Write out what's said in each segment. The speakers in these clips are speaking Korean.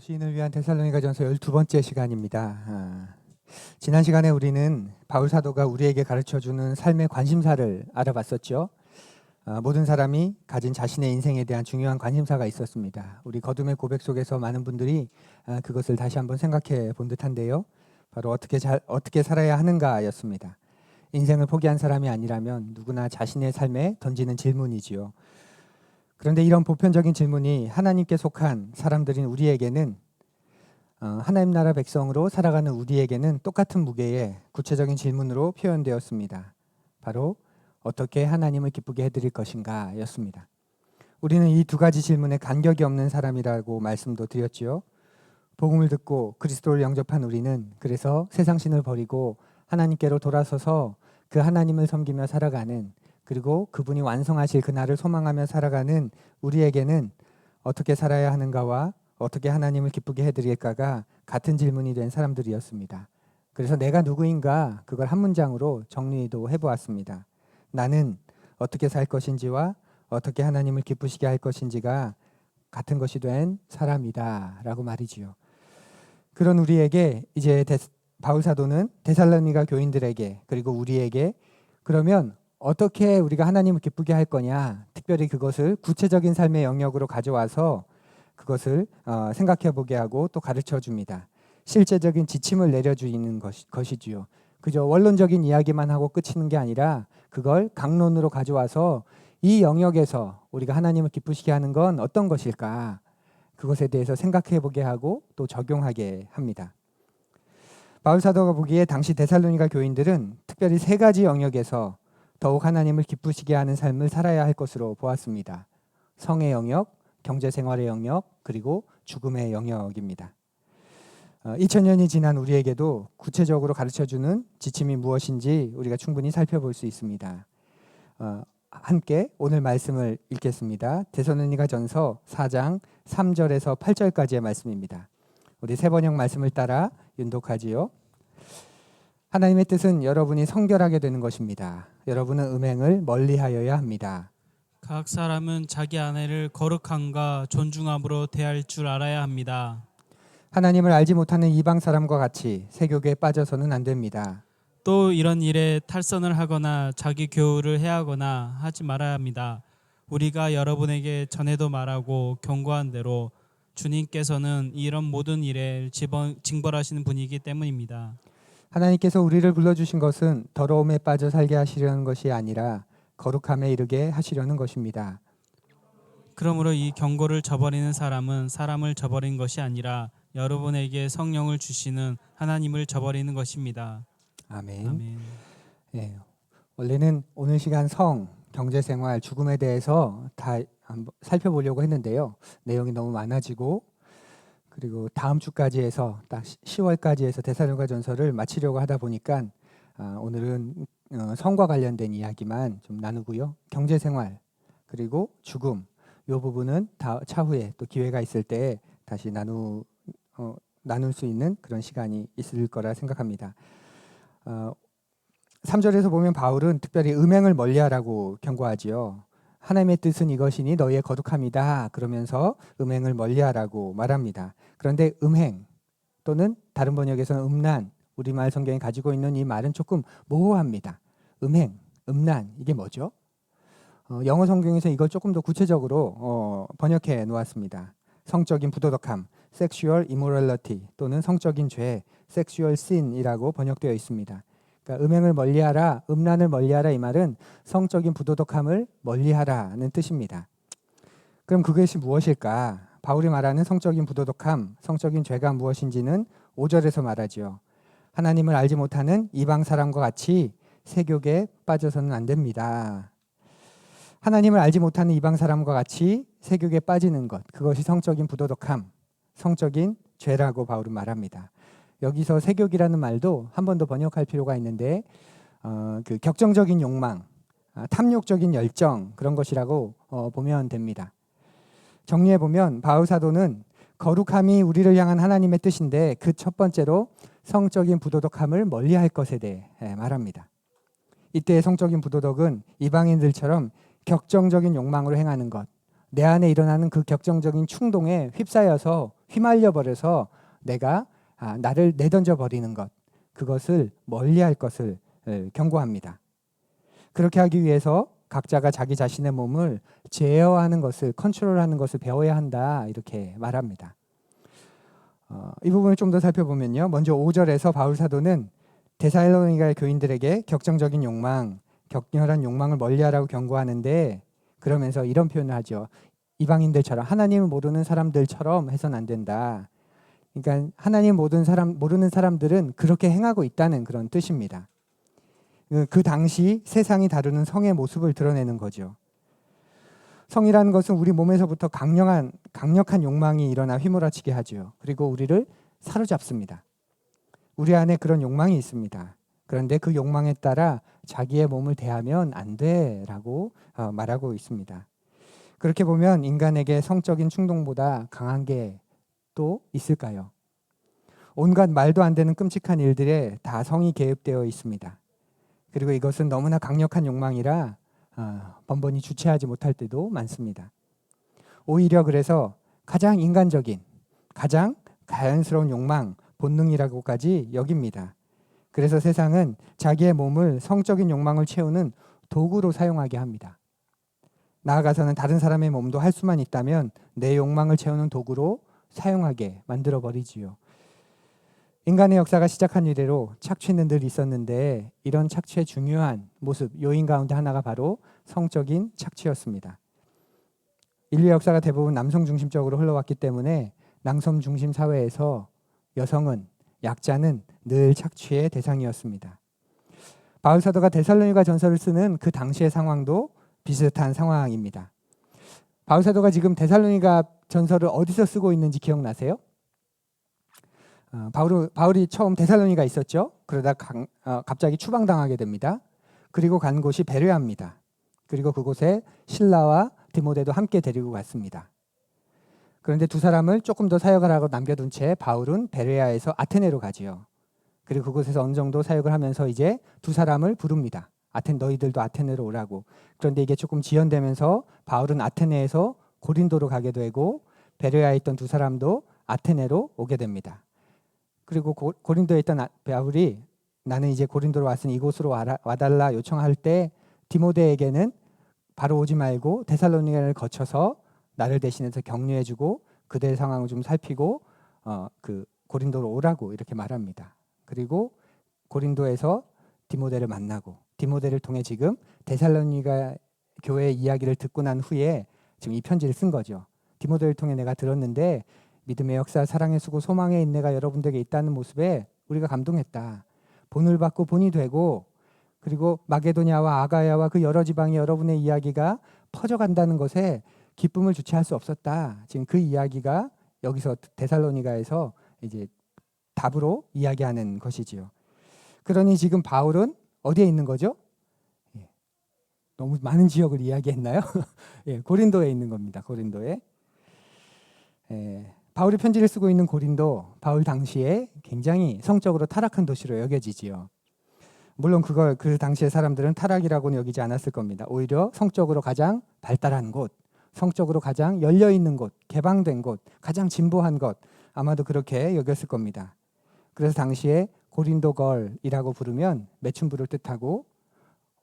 시인을 위한 데살로니가전서 12번째 시간입니다. 지난 시간에 우리는 바울 사도가 우리에게 가르쳐주는 삶의 관심사를 알아봤었죠. 모든 사람이 가진 자신의 인생에 대한 중요한 관심사가 있었습니다. 우리 거듭의 고백 속에서 많은 분들이 그것을 다시 한번 생각해 본 듯한데요. 바로 어떻게 살아야 하는가였습니다. 인생을 포기한 사람이 아니라면 누구나 자신의 삶에 던지는 질문이지요. 그런데 이런 보편적인 질문이 하나님께 속한 사람들인 우리에게는 하나님 나라 백성으로 살아가는 우리에게는 똑같은 무게의 구체적인 질문으로 표현되었습니다. 바로 어떻게 하나님을 기쁘게 해드릴 것인가 였습니다. 우리는 이 두 가지 질문에 간격이 없는 사람이라고 말씀도 드렸지요. 복음을 듣고 그리스도를 영접한 우리는 그래서 세상신을 버리고 하나님께로 돌아서서 그 하나님을 섬기며 살아가는, 그리고 그분이 완성하실 그날을 소망하며 살아가는 우리에게는 어떻게 살아야 하는가와 어떻게 하나님을 기쁘게 해드릴까가 같은 질문이 된 사람들이었습니다. 그래서 내가 누구인가 그걸 한 문장으로 정리도 해보았습니다. 나는 어떻게 살 것인지와 어떻게 하나님을 기쁘시게 할 것인지가 같은 것이 된 사람이다 라고 말이지요. 그런 우리에게 이제 바울 사도는 데살로니가 교인들에게, 그리고 우리에게 그러면 어떻게 우리가 하나님을 기쁘게 할 거냐, 특별히 그것을 구체적인 삶의 영역으로 가져와서 그것을 생각해 보게 하고 또 가르쳐 줍니다. 실제적인 지침을 내려주는 것이지요. 그저 원론적인 이야기만 하고 끝이는 게 아니라 그걸 강론으로 가져와서 이 영역에서 우리가 하나님을 기쁘시게 하는 건 어떤 것일까, 그것에 대해서 생각해 보게 하고 또 적용하게 합니다. 바울 사도가 보기에 당시 데살로니가 교인들은 특별히 세 가지 영역에서 더욱 하나님을 기쁘시게 하는 삶을 살아야 할 것으로 보았습니다. 성의 영역, 경제생활의 영역, 그리고 죽음의 영역입니다. 2000년이 지난 우리에게도 구체적으로 가르쳐주는 지침이 무엇인지 우리가 충분히 살펴볼 수 있습니다. 함께 오늘 말씀을 읽겠습니다. 데살로니가전서 4장 3절에서 8절까지의 말씀입니다. 우리 세 번역 말씀을 따라 윤독하지요. 하나님의 뜻은 여러분이 성결하게 되는 것입니다. 여러분은 음행을 멀리하여야 합니다. 각 사람은 자기 아내를 거룩함과 존중함으로 대할 줄 알아야 합니다. 하나님을 알지 못하는 이방 사람과 같이 세교계에 빠져서는 안 됩니다. 또 이런 일에 탈선을 하거나 자기 교우를 해하거나 하지 말아야 합니다. 우리가 여러분에게 전에도 말하고 경고한 대로 주님께서는 이런 모든 일에 징벌하시는 분이기 때문입니다. 하나님께서 우리를 불러주신 것은 더러움에 빠져 살게 하시려는 것이 아니라 거룩함에 이르게 하시려는 것입니다. 그러므로 이 경고를 저버리는 사람은 사람을 저버린 것이 아니라 여러분에게 성령을 주시는 하나님을 저버리는 것입니다. 아멘. 아멘. 네, 원래는 오늘 시간 성, 경제생활, 죽음에 대해서 다 한번 살펴보려고 했는데요. 내용이 너무 많아지고, 그리고 다음 주까지 해서 딱 10월까지 해서 데살로니가전서를 마치려고 하다 보니까 오늘은 성과 관련된 이야기만 좀 나누고요. 경제생활 그리고 죽음, 이 부분은 차후에 또 기회가 있을 때 다시 나눌 수 있는 그런 시간이 있을 거라 생각합니다. 3절에서 보면 바울은 특별히 음행을 멀리하라고 경고하지요. 하나님의 뜻은 이것이니 너희의 거룩함이다 그러면서 음행을 멀리하라고 말합니다. 그런데 음행 또는 다른 번역에서는 음란, 우리말 성경이 가지고 있는 이 말은 조금 모호합니다. 음행, 음란, 이게 뭐죠? 영어 성경에서 이걸 조금 더 구체적으로 번역해 놓았습니다. 성적인 부도덕함, sexual immorality 또는 성적인 죄, sexual sin이라고 번역되어 있습니다. 그러니까 음행을 멀리하라, 음란을 멀리하라, 이 말은 성적인 부도덕함을 멀리하라는 뜻입니다. 그럼 그것이 무엇일까? 바울이 말하는 성적인 부도덕함, 성적인 죄가 무엇인지는 5절에서 말하지요. 하나님을 알지 못하는 이방 사람과 같이 세교계에 빠져서는 안 됩니다. 하나님을 알지 못하는 이방 사람과 같이 세교계에 빠지는 것, 그것이 성적인 부도덕함, 성적인 죄라고 바울은 말합니다. 여기서 세교기라는 말도 한 번 더 번역할 필요가 있는데 그 격정적인 욕망, 탐욕적인 열정, 그런 것이라고 보면 됩니다. 정리해 보면 바울 사도는 거룩함이 우리를 향한 하나님의 뜻인데 그 첫 번째로 성적인 부도덕함을 멀리할 것에 대해 말합니다. 이때의 성적인 부도덕은 이방인들처럼 격정적인 욕망으로 행하는 것, 내 안에 일어나는 그 격정적인 충동에 휩싸여서 휘말려 버려서 내가 나를 내던져 버리는 것, 그것을 멀리할 것을 경고합니다. 그렇게 하기 위해서 각자가 자기 자신의 몸을 제어하는 것을, 컨트롤하는 것을 배워야 한다, 이렇게 말합니다. 이 부분을 좀 더 살펴보면요. 먼저 5절에서 바울 사도는 데살로니가 교인들에게 격정적인 욕망, 격렬한 욕망을 멀리하라고 경고하는데, 그러면서 이런 표현을 하죠. 이방인들처럼, 하나님을 모르는 사람들처럼 해서는 안 된다. 그러니까 하나님 모르는 사람들은 그렇게 행하고 있다는 그런 뜻입니다. 그 당시 세상이 다루는 성의 모습을 드러내는 거죠. 성이라는 것은 우리 몸에서부터 강력한 욕망이 일어나 휘몰아치게 하죠. 그리고 우리를 사로잡습니다. 우리 안에 그런 욕망이 있습니다. 그런데 그 욕망에 따라 자기의 몸을 대하면 안 돼라고 말하고 있습니다. 그렇게 보면 인간에게 성적인 충동보다 강한 게 또 있을까요? 온갖 말도 안 되는 끔찍한 일들에 다 성이 개입되어 있습니다. 그리고 이것은 너무나 강력한 욕망이라 번번이 주체하지 못할 때도 많습니다. 오히려 그래서 가장 인간적인, 가장 자연스러운 욕망, 본능이라고까지 여깁니다. 그래서 세상은 자기의 몸을 성적인 욕망을 채우는 도구로 사용하게 합니다. 나아가서는 다른 사람의 몸도 할 수만 있다면 내 욕망을 채우는 도구로 사용하게 만들어버리지요. 인간의 역사가 시작한 이래로 착취는 늘 있었는데, 이런 착취의 중요한 모습, 요인 가운데 하나가 바로 성적인 착취였습니다. 인류 역사가 대부분 남성 중심적으로 흘러왔기 때문에 남성 중심 사회에서 여성은, 약자는 늘 착취의 대상이었습니다. 바울 사도가 데살로니가 전서를 쓰는 그 당시의 상황도 비슷한 상황입니다. 바울 사도가 지금 데살로니가 전서를 어디서 쓰고 있는지 기억나세요? 바울이 처음 데살로니가 있었죠. 그러다 갑자기 추방당하게 됩니다. 그리고 간 곳이 베레아입니다. 그리고 그곳에 신라와 디모데도 함께 데리고 갔습니다. 그런데 두 사람을 조금 더 사역을 하고 남겨둔 채 바울은 베레아에서 아테네로 가지요. 그리고 그곳에서 어느 정도 사역을 하면서 이제 두 사람을 부릅니다. 너희들도 아테네로 오라고. 그런데 이게 조금 지연되면서 바울은 아테네에서 고린도로 가게 되고, 베레아에 있던 두 사람도 아테네로 오게 됩니다. 그리고 고린도에 있던 바울이 나는 이제 고린도로 왔으니 이곳으로 와달라 요청할 때, 디모데에게는 바로 오지 말고 데살로니가를 거쳐서 나를 대신해서 격려해주고 그들의 상황을 좀 살피고 그 고린도로 오라고 이렇게 말합니다. 그리고 고린도에서 디모데를 만나고, 디모데를 통해 지금 데살로니가 교회의 이야기를 듣고 난 후에 지금 이 편지를 쓴 거죠. 디모데를 통해 내가 들었는데 믿음의 역사, 사랑의 수고, 소망의 인내가 여러분들에게 있다는 모습에 우리가 감동했다. 본을 받고 본이 되고, 그리고 마게도냐와 아가야와 그 여러 지방의 여러분의 이야기가 퍼져간다는 것에 기쁨을 주체할 수 없었다. 지금 그 이야기가 여기서 데살로니가에서 이제 답으로 이야기하는 것이지요. 그러니 지금 바울은 어디에 있는 거죠? 너무 많은 지역을 이야기했나요? 고린도에 있는 겁니다. 고린도에. 바울이 편지를 쓰고 있는 고린도, 바울 당시에 굉장히 성적으로 타락한 도시로 여겨지지요. 물론 그 당시의 사람들은 타락이라고는 여기지 않았을 겁니다. 오히려 성적으로 가장 발달한 곳, 성적으로 가장 열려있는 곳, 개방된 곳, 가장 진보한 곳, 아마도 그렇게 여겼을 겁니다. 그래서 당시에 고린도 걸이라고 부르면 매춘부를 뜻하고,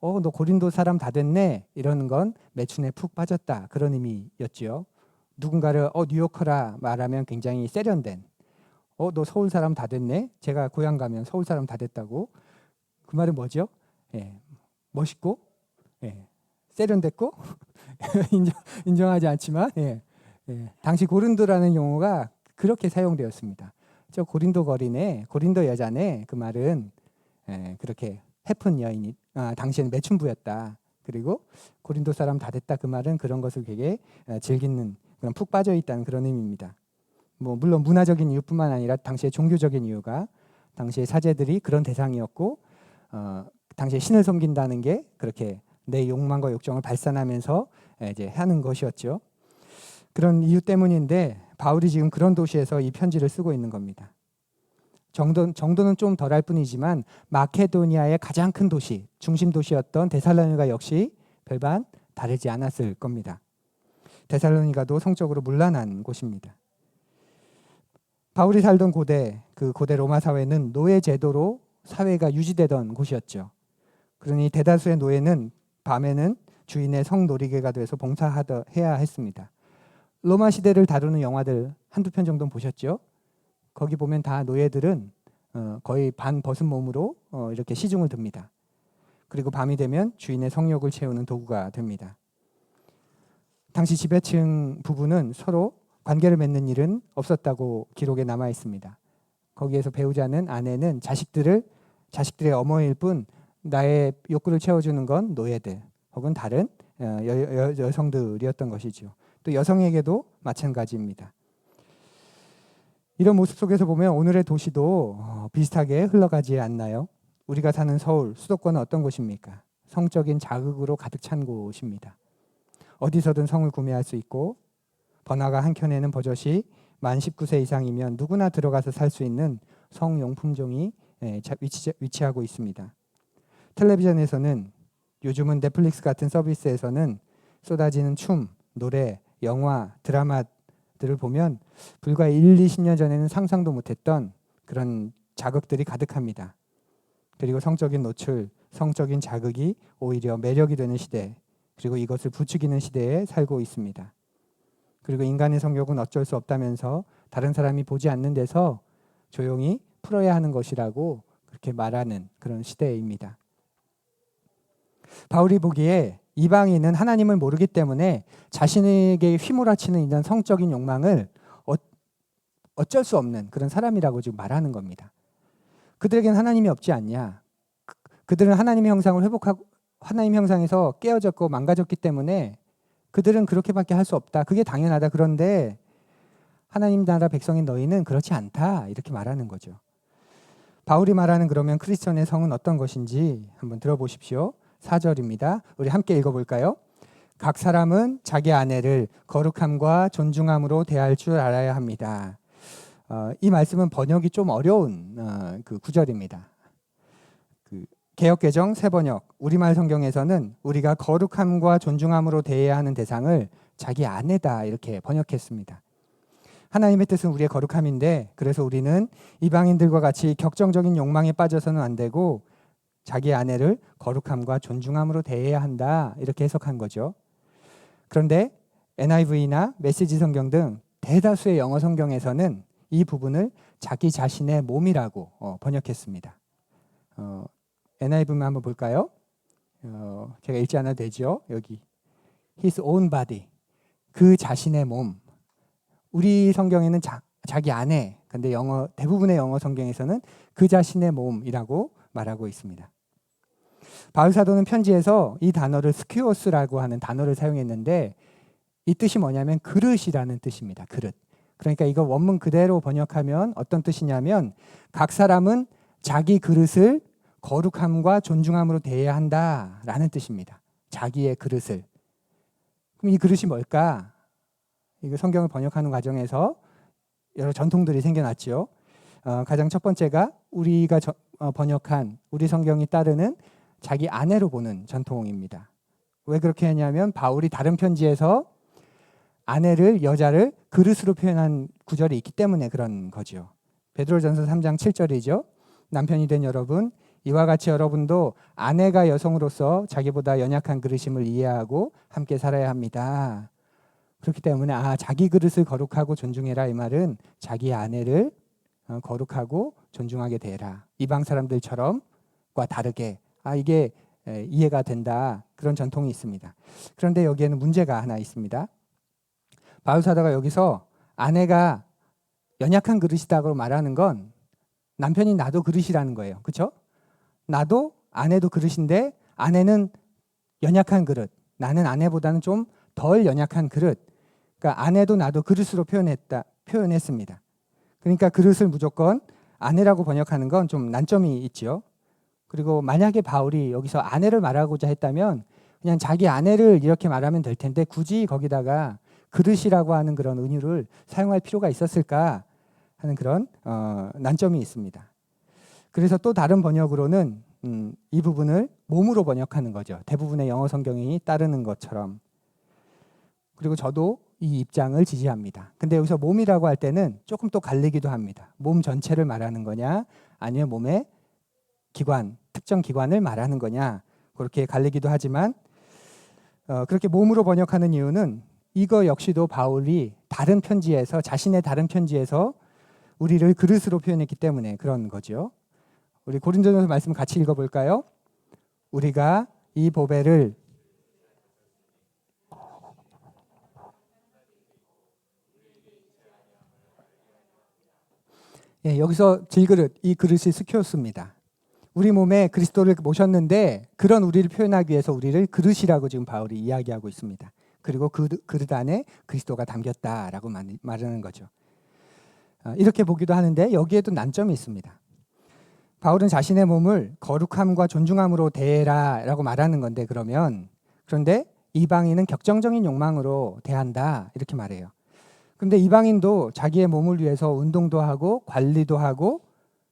너 고린도 사람 다 됐네, 이러는 건 매춘에 푹 빠졌다, 그런 의미였지요. 누군가를 뉴요커라 말하면 굉장히 세련된, 너 서울 사람 다 됐네, 제가 고향 가면 서울 사람 다 됐다고, 그 말은 뭐죠? 멋있고, 세련됐고, 인정하지 않지만, 당시 고린도라는 용어가 그렇게 사용되었습니다. 저 고린도 거리네, 고린도 여자네, 그 말은 그렇게 해픈 여인이 당시에는 매춘부였다. 그리고 고린도 사람 다 됐다, 그 말은 그런 것을 되게 즐기는, 그런 푹 빠져 있다는 그런 의미입니다. 물론 문화적인 이유뿐만 아니라 당시의 종교적인 이유가, 당시의 사제들이 그런 대상이었고, 당시에 신을 섬긴다는 게 그렇게 내 욕망과 욕정을 발산하면서 이제 하는 것이었죠. 그런 이유 때문인데 바울이 지금 그런 도시에서 이 편지를 쓰고 있는 겁니다. 정도는 좀 덜할 뿐이지만 마케도니아의 가장 큰 도시, 중심 도시였던 데살로니가 역시 별반 다르지 않았을 겁니다. 데살로니가도 성적으로 문란한 곳입니다. 바울이 살던 고대, 그 고대 로마 사회는 노예 제도로 사회가 유지되던 곳이었죠. 그러니 대다수의 노예는 밤에는 주인의 성놀이개가 돼서 봉사해야 했습니다. 로마 시대를 다루는 영화들 한두 편 정도는 보셨죠? 거기 보면 다 노예들은 거의 반 벗은 몸으로 이렇게 시중을 듭니다. 그리고 밤이 되면 주인의 성욕을 채우는 도구가 됩니다. 당시 지배층 부부는 서로 관계를 맺는 일은 없었다고 기록에 남아 있습니다. 거기에서 배우자는 아내는 자식들의 어머니일 뿐 나의 욕구를 채워주는 건 노예들 혹은 다른 여성들이었던 것이죠. 또 여성에게도 마찬가지입니다. 이런 모습 속에서 보면 오늘의 도시도 비슷하게 흘러가지 않나요? 우리가 사는 서울, 수도권은 어떤 곳입니까? 성적인 자극으로 가득 찬 곳입니다. 어디서든 성을 구매할 수 있고 번화가 한켠에는 버젓이 만 19세 이상이면 누구나 들어가서 살 수 있는 성용품종이 위치하고 있습니다. 텔레비전에서는 요즘은 넷플릭스 같은 서비스에서는 쏟아지는 춤, 노래, 영화, 드라마들을 보면 불과 1, 20년 전에는 상상도 못했던 그런 자극들이 가득합니다. 그리고 성적인 노출, 성적인 자극이 오히려 매력이 되는 시대, 그리고 이것을 부추기는 시대에 살고 있습니다. 그리고 인간의 성욕은 어쩔 수 없다면서 다른 사람이 보지 않는 데서 조용히 풀어야 하는 것이라고 그렇게 말하는 그런 시대입니다. 바울이 보기에 이방인은 하나님을 모르기 때문에 자신에게 휘몰아치는 이런 성적인 욕망을 어쩔 수 없는 그런 사람이라고 지금 말하는 겁니다. 그들에게는 하나님이 없지 않냐. 그들은 하나님의 형상을 회복하고 하나님 형상에서 깨어졌고 망가졌기 때문에 그들은 그렇게밖에 할 수 없다. 그게 당연하다. 그런데 하나님 나라 백성인 너희는 그렇지 않다. 이렇게 말하는 거죠. 바울이 말하는 그러면 크리스천의 성은 어떤 것인지 한번 들어보십시오. 4절입니다. 우리 함께 읽어볼까요? 각 사람은 자기 아내를 거룩함과 존중함으로 대할 줄 알아야 합니다. 이 말씀은 번역이 좀 어려운 그 구절입니다. 개역개정 새번역 우리말 성경에서는 우리가 거룩함과 존중함으로 대해야 하는 대상을 자기 아내다 이렇게 번역했습니다. 하나님의 뜻은 우리의 거룩함인데 그래서 우리는 이방인들과 같이 격정적인 욕망에 빠져서는 안 되고 자기 아내를 거룩함과 존중함으로 대해야 한다 이렇게 해석한 거죠. 그런데 NIV나 메시지 성경 등 대다수의 영어 성경에서는 이 부분을 자기 자신의 몸이라고 번역했습니다. NIV만 한번 볼까요? 제가 읽지 않아도 되죠. 여기 His own body, 그 자신의 몸. 우리 성경에는 자기 아내, 근데 대부분의 영어 성경에서는 그 자신의 몸이라고 말하고 있습니다. 바울 사도는 편지에서 이 단어를 스키오스라고 하는 단어를 사용했는데 이 뜻이 뭐냐면 그릇이라는 뜻입니다. 그릇. 그러니까 이거 원문 그대로 번역하면 어떤 뜻이냐면 각 사람은 자기 그릇을 거룩함과 존중함으로 대해야 한다라는 뜻입니다. 자기의 그릇을. 그럼 이 그릇이 뭘까? 이거 성경을 번역하는 과정에서 여러 전통들이 생겨났죠. 가장 첫 번째가 우리가 번역한 우리 성경이 따르는 자기 아내로 보는 전통입니다. 왜 그렇게 하냐면 바울이 다른 편지에서 아내를 여자를 그릇으로 표현한 구절이 있기 때문에 그런 거죠. 베드로전서 3장 7절이죠. 남편이 된 여러분 이와 같이 여러분도 아내가 여성으로서 자기보다 연약한 그릇임을 이해하고 함께 살아야 합니다. 그렇기 때문에 자기 그릇을 거룩하고 존중해라 이 말은 자기 아내를 거룩하고 존중하게 대해라. 이방 사람들처럼과 다르게 이게 이해가 된다. 그런 전통이 있습니다. 그런데 여기에는 문제가 하나 있습니다. 바울 사도가 여기서 아내가 연약한 그릇이다고 말하는 건 남편이 나도 그릇이라는 거예요. 그렇죠? 나도 아내도 그릇인데 아내는 연약한 그릇. 나는 아내보다는 좀 덜 연약한 그릇. 그러니까 아내도 나도 그릇으로 표현했습니다. 그러니까 그릇을 무조건 아내라고 번역하는 건 좀 난점이 있죠. 그리고 만약에 바울이 여기서 아내를 말하고자 했다면 그냥 자기 아내를 이렇게 말하면 될 텐데 굳이 거기다가 그릇이라고 하는 그런 은유를 사용할 필요가 있었을까 하는 그런 난점이 있습니다. 그래서 또 다른 번역으로는 이 부분을 몸으로 번역하는 거죠. 대부분의 영어 성경이 따르는 것처럼. 그리고 저도 이 입장을 지지합니다. 근데 여기서 몸이라고 할 때는 조금 또 갈리기도 합니다. 몸 전체를 말하는 거냐 아니면 몸의 기관, 특정 기관을 말하는 거냐 그렇게 갈리기도 하지만 그렇게 몸으로 번역하는 이유는 이거 역시도 바울이 다른 편지에서 자신의 다른 편지에서 우리를 그릇으로 표현했기 때문에 그런 거죠. 우리 고린도전서 말씀 같이 읽어볼까요? 우리가 이 보배를 여기서 질그릇, 이 그릇이 스키오스입니다. 우리 몸에 그리스도를 모셨는데 그런 우리를 표현하기 위해서 우리를 그릇이라고 지금 바울이 이야기하고 있습니다. 그리고 그 그릇 안에 그리스도가 담겼다라고 말하는 거죠. 이렇게 보기도 하는데 여기에도 난점이 있습니다. 바울은 자신의 몸을 거룩함과 존중함으로 대해라라고 말하는 건데 그런데 이방인은 격정적인 욕망으로 대한다 이렇게 말해요. 그런데 이방인도 자기의 몸을 위해서 운동도 하고 관리도 하고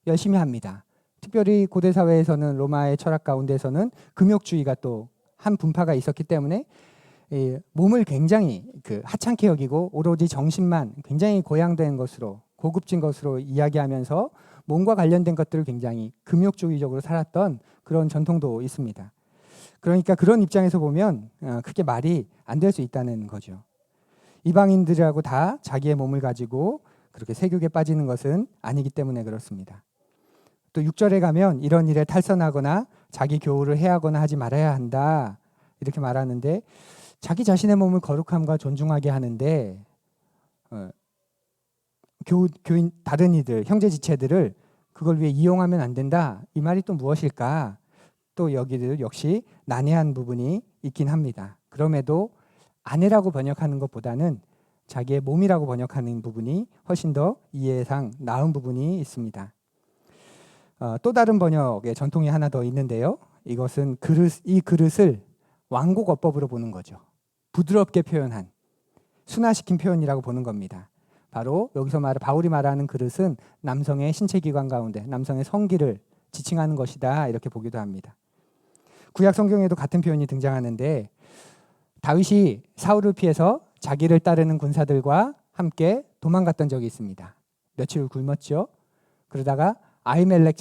열심히 합니다. 특별히 고대 사회에서는 로마의 철학 가운데서는 금욕주의가 또 한 분파가 있었기 때문에 몸을 굉장히 하찮게 여기고 오로지 정신만 굉장히 고양된 것으로 고급진 것으로 이야기하면서 몸과 관련된 것들을 굉장히 금욕주의적으로 살았던 그런 전통도 있습니다. 그러니까 그런 입장에서 보면 크게 말이 안 될 수 있다는 거죠. 이방인들하고 다 자기의 몸을 가지고 그렇게 세욕에 빠지는 것은 아니기 때문에 그렇습니다. 또 6절에 가면 이런 일에 탈선하거나 자기 교우를 해하거나 하지 말아야 한다 이렇게 말하는데 자기 자신의 몸을 거룩함과 존중하게 하는데 교인 다른 이들 형제 지체들을 그걸 위해 이용하면 안 된다 이 말이 또 무엇일까? 또 여기들 역시 난해한 부분이 있긴 합니다. 그럼에도 아내라고 번역하는 것보다는 자기의 몸이라고 번역하는 부분이 훨씬 더 이해상 나은 부분이 있습니다. 또 다른 번역의 전통이 하나 더 있는데요. 이것은 이 그릇을 완곡어법으로 보는 거죠. 부드럽게 표현한 순화시킨 표현이라고 보는 겁니다. 바로 여기서 바울이 말하는 그릇은 남성의 신체 기관 가운데 남성의 성기를 지칭하는 것이다 이렇게 보기도 합니다. 구약 성경에도 같은 표현이 등장하는데 다윗이 사울을 피해서 자기를 따르는 군사들과 함께 도망갔던 적이 있습니다. 며칠 굶었죠. 그러다가 아히멜렉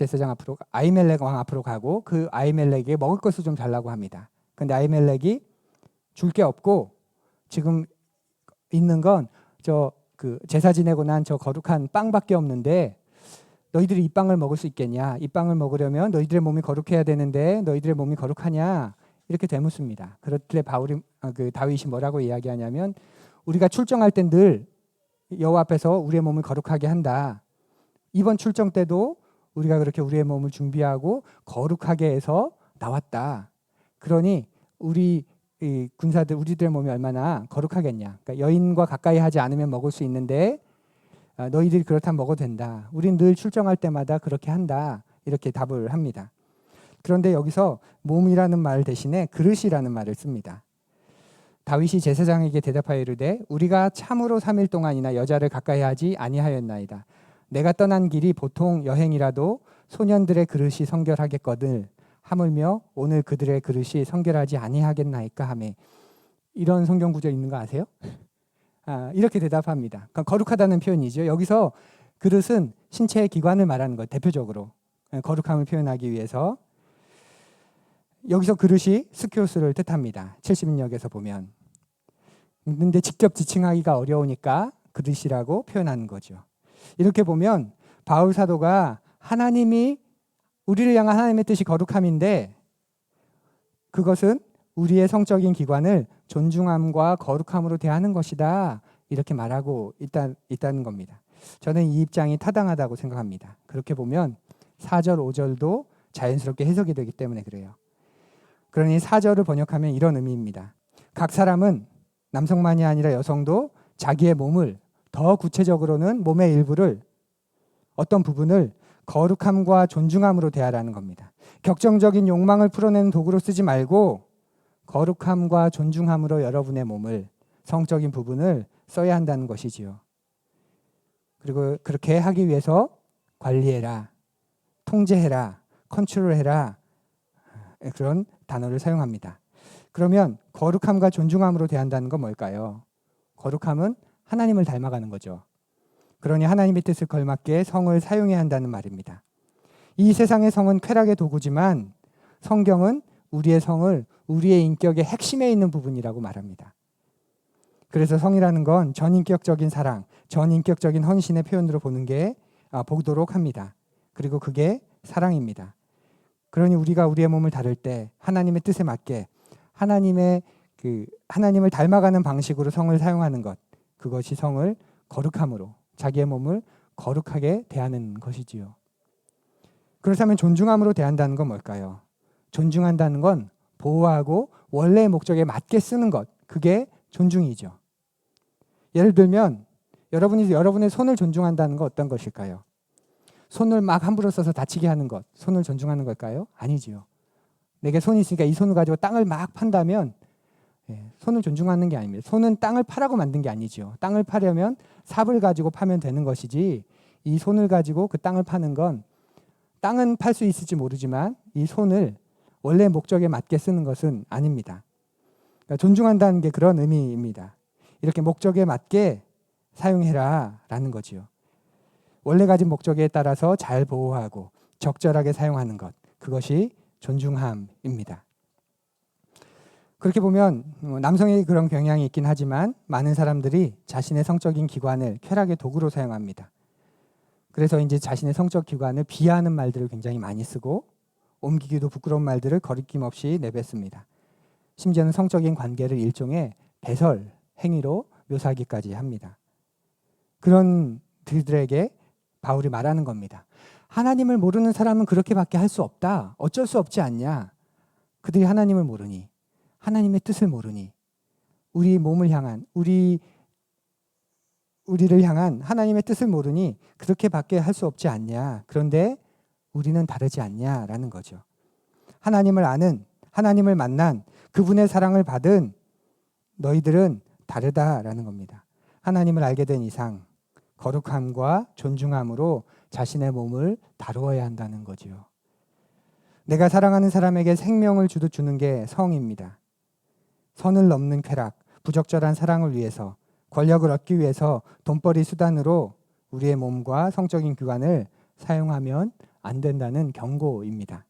왕 앞으로 가고 그 아히멜렉에게 먹을 것을 좀 달라고 합니다. 근데 아히멜렉이 줄 게 없고 지금 있는 건 제사 지내고 난 저 거룩한 빵밖에 없는데 너희들이 이 빵을 먹을 수 있겠냐? 이 빵을 먹으려면 너희들의 몸이 거룩해야 되는데 너희들의 몸이 거룩하냐? 이렇게 되묻습니다. 그렇길래 다윗이 뭐라고 이야기하냐면 우리가 출정할 땐 늘 여호와 앞에서 우리의 몸을 거룩하게 한다. 이번 출정 때도 우리가 그렇게 우리의 몸을 준비하고 거룩하게 해서 나왔다. 그러니 우리 군사들 우리들의 몸이 얼마나 거룩하겠냐. 그러니까 여인과 가까이 하지 않으면 먹을 수 있는데 너희들이 그렇다면 먹어도 된다. 우린 늘 출정할 때마다 그렇게 한다. 이렇게 답을 합니다. 그런데 여기서 몸이라는 말 대신에 그릇이라는 말을 씁니다. 다윗이 제사장에게 대답하여 이르되 우리가 참으로 3일 동안이나 여자를 가까이 하지 아니하였나이다. 내가 떠난 길이 보통 여행이라도 소년들의 그릇이 성결하겠거늘 하물며 오늘 그들의 그릇이 성결하지 아니하겠나이까 하매 이런 성경 구절 있는 거 아세요? 이렇게 대답합니다. 그러니까 거룩하다는 표현이죠. 여기서 그릇은 신체의 기관을 말하는 것 대표적으로 거룩함을 표현하기 위해서 여기서 그릇이 스키오스를 뜻합니다. 70인역에서 보면. 근데 직접 지칭하기가 어려우니까 그릇이라고 표현하는 거죠. 이렇게 보면 바울 사도가 하나님이 우리를 향한 하나님의 뜻이 거룩함인데 그것은 우리의 성적인 기관을 존중함과 거룩함으로 대하는 것이다. 이렇게 말하고 있다는 겁니다. 저는 이 입장이 타당하다고 생각합니다. 그렇게 보면 4절, 5절도 자연스럽게 해석이 되기 때문에 그래요. 그러니 4절을 번역하면 이런 의미입니다. 각 사람은 남성만이 아니라 여성도 자기의 몸을 더 구체적으로는 몸의 일부를 어떤 부분을 거룩함과 존중함으로 대하라는 겁니다. 격정적인 욕망을 풀어내는 도구로 쓰지 말고 거룩함과 존중함으로 여러분의 몸을 성적인 부분을 써야 한다는 것이지요. 그리고 그렇게 하기 위해서 관리해라, 통제해라, 컨트롤해라 그런 단어를 사용합니다. 그러면 거룩함과 존중함으로 대한다는 건 뭘까요? 거룩함은 하나님을 닮아가는 거죠. 그러니 하나님의 뜻을 걸맞게 성을 사용해야 한다는 말입니다. 이 세상의 성은 쾌락의 도구지만 성경은 우리의 성을 우리의 인격의 핵심에 있는 부분이라고 말합니다. 그래서 성이라는 건 전인격적인 사랑, 전인격적인 헌신의 표현으로 보도록 합니다. 그리고 그게 사랑입니다. 그러니 우리가 우리의 몸을 다룰 때 하나님의 뜻에 맞게 하나님을 닮아가는 방식으로 성을 사용하는 것, 그것이 성을 거룩함으로 자기의 몸을 거룩하게 대하는 것이지요. 그렇다면 존중함으로 대한다는 건 뭘까요? 존중한다는 건 보호하고 원래의 목적에 맞게 쓰는 것, 그게 존중이죠. 예를 들면 여러분이 여러분의 손을 존중한다는 건 어떤 것일까요? 손을 막 함부로 써서 다치게 하는 것, 손을 존중하는 걸까요? 아니지요. 내게 손이 있으니까 이 손을 가지고 땅을 막 판다면 손을 존중하는 게 아닙니다. 손은 땅을 파라고 만든 게 아니죠. 땅을 파려면 삽을 가지고 파면 되는 것이지, 이 손을 가지고 그 땅을 파는 건 땅은 팔 수 있을지 모르지만 이 손을 원래 목적에 맞게 쓰는 것은 아닙니다. 그러니까 존중한다는 게 그런 의미입니다. 이렇게 목적에 맞게 사용해라 라는 거지요. 원래 가진 목적에 따라서 잘 보호하고 적절하게 사용하는 것, 그것이 존중함입니다. 그렇게 보면 남성에게 그런 경향이 있긴 하지만 많은 사람들이 자신의 성적인 기관을 쾌락의 도구로 사용합니다. 그래서 이제 자신의 성적 기관을 비하하는 말들을 굉장히 많이 쓰고 옮기기도 부끄러운 말들을 거리낌 없이 내뱉습니다. 심지어는 성적인 관계를 일종의 배설 행위로 묘사하기까지 합니다. 그런 그들에게 바울이 말하는 겁니다. 하나님을 모르는 사람은 그렇게밖에 할 수 없다. 어쩔 수 없지 않냐. 그들이 하나님을 모르니, 하나님의 뜻을 모르니, 우리 몸을 향한 우리를 향한 하나님의 뜻을 모르니 그렇게밖에 할 수 없지 않냐. 그런데 우리는 다르지 않냐라는 거죠. 하나님을 아는, 하나님을 만난, 그분의 사랑을 받은 너희들은 다르다라는 겁니다. 하나님을 알게 된 이상 거룩함과 존중함으로 자신의 몸을 다루어야 한다는 거지요. 내가 사랑하는 사람에게 생명을 주는 게 성입니다. 선을 넘는 쾌락, 부적절한 사랑을 위해서, 권력을 얻기 위해서 돈벌이 수단으로 우리의 몸과 성적인 기관을 사용하면 안 된다는 경고입니다.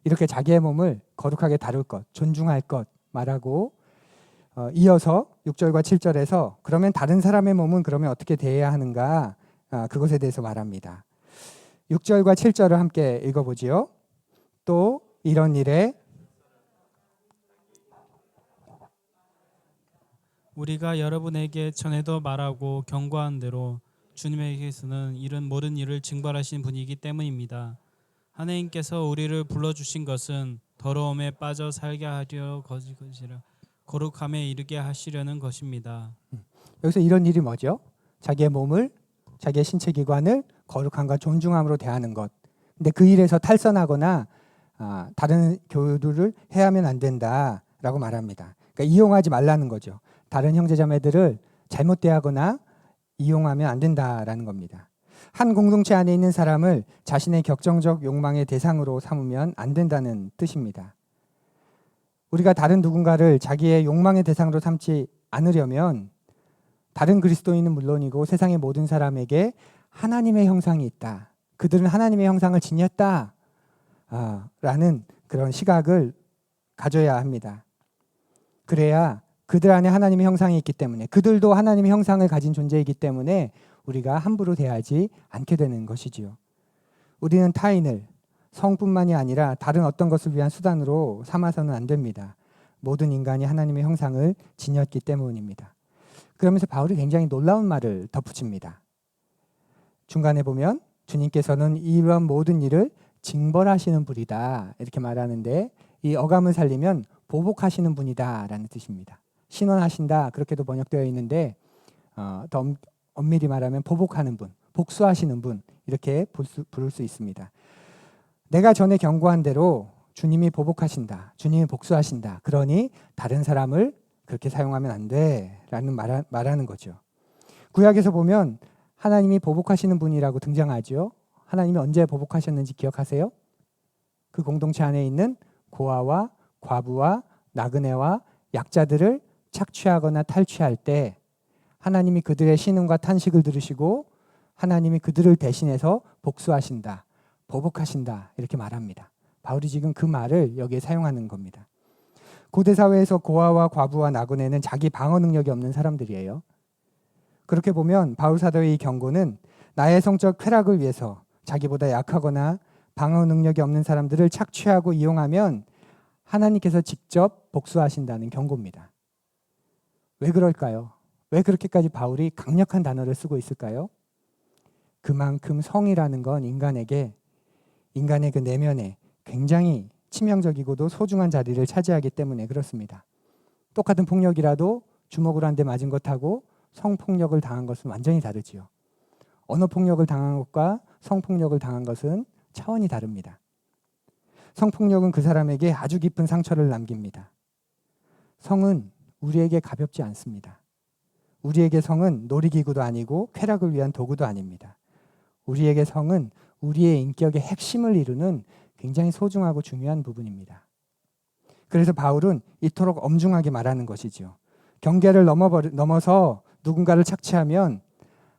이렇게 자기의 몸을 거룩하게 다룰 것, 존중할 것 말하고 이어서 6절과 7절에서 그러면 다른 사람의 몸은 그러면 어떻게 대해야 하는가, 그것에 대해서 말합니다. 6절과 7절을 함께 읽어보지요. 또 이런 일에 우리가 여러분에게 전에도 말하고 경고한 대로 주님에게서는 이런 모든 일을 징벌하신 분이기 때문입니다. 하나님께서 우리를 불러주신 것은 더러움에 빠져 살게 하려 것이라 거룩함에 이르게 하시려는 것입니다. 여기서 이런 일이 뭐죠? 자기의 몸을, 자기의 신체 기관을 거룩함과 존중함으로 대하는 것. 근데 그 일에서 탈선하거나 다른 교류를 해야만 안 된다라고 말합니다. 그러니까 이용하지 말라는 거죠. 다른 형제자매들을 잘못 대하거나 이용하면 안 된다라는 겁니다. 한 공동체 안에 있는 사람을 자신의 격정적 욕망의 대상으로 삼으면 안 된다는 뜻입니다. 우리가 다른 누군가를 자기의 욕망의 대상으로 삼지 않으려면 다른 그리스도인은 물론이고 세상의 모든 사람에게 하나님의 형상이 있다. 그들은 하나님의 형상을 지녔다. 라는 그런 시각을 가져야 합니다. 그래야 그들 안에 하나님의 형상이 있기 때문에, 그들도 하나님의 형상을 가진 존재이기 때문에 우리가 함부로 대하지 않게 되는 것이지요. 우리는 타인을 성뿐만이 아니라 다른 어떤 것을 위한 수단으로 삼아서는 안 됩니다. 모든 인간이 하나님의 형상을 지녔기 때문입니다. 그러면서 바울이 굉장히 놀라운 말을 덧붙입니다. 중간에 보면 주님께서는 이런 모든 일을 징벌하시는 분이다 이렇게 말하는데, 이 어감을 살리면 보복하시는 분이다 라는 뜻입니다. 신원하신다 그렇게도 번역되어 있는데 더 엄밀히 말하면 보복하는 분, 복수하시는 분 이렇게 부를 수 있습니다. 내가 전에 경고한 대로 주님이 보복하신다, 주님이 복수하신다. 그러니 다른 사람을 그렇게 사용하면 안 돼라는 말하는 거죠. 구약에서 보면 하나님이 보복하시는 분이라고 등장하죠. 하나님이 언제 보복하셨는지 기억하세요? 그 공동체 안에 있는 고아와 과부와 나그네와 약자들을 착취하거나 탈취할 때 하나님이 그들의 신음과 탄식을 들으시고 하나님이 그들을 대신해서 복수하신다, 보복하신다 이렇게 말합니다. 바울이 지금 그 말을 여기에 사용하는 겁니다. 고대 사회에서 고아와 과부와 나그네는 자기 방어 능력이 없는 사람들이에요. 그렇게 보면 바울 사도의 이 경고는 나의 성적 쾌락을 위해서 자기보다 약하거나 방어 능력이 없는 사람들을 착취하고 이용하면 하나님께서 직접 복수하신다는 경고입니다. 왜 그럴까요? 왜 그렇게까지 바울이 강력한 단어를 쓰고 있을까요? 그만큼 성이라는 건 인간의 그 내면에 굉장히 치명적이고도 소중한 자리를 차지하기 때문에 그렇습니다. 똑같은 폭력이라도 주먹으로 한 대 맞은 것하고 성폭력을 당한 것은 완전히 다르지요. 언어폭력을 당한 것과 성폭력을 당한 것은 차원이 다릅니다. 성폭력은 그 사람에게 아주 깊은 상처를 남깁니다. 성은 우리에게 가볍지 않습니다. 우리에게 성은 놀이기구도 아니고 쾌락을 위한 도구도 아닙니다. 우리에게 성은 우리의 인격의 핵심을 이루는 굉장히 소중하고 중요한 부분입니다. 그래서 바울은 이토록 엄중하게 말하는 것이죠. 경계를 넘어서 누군가를 착취하면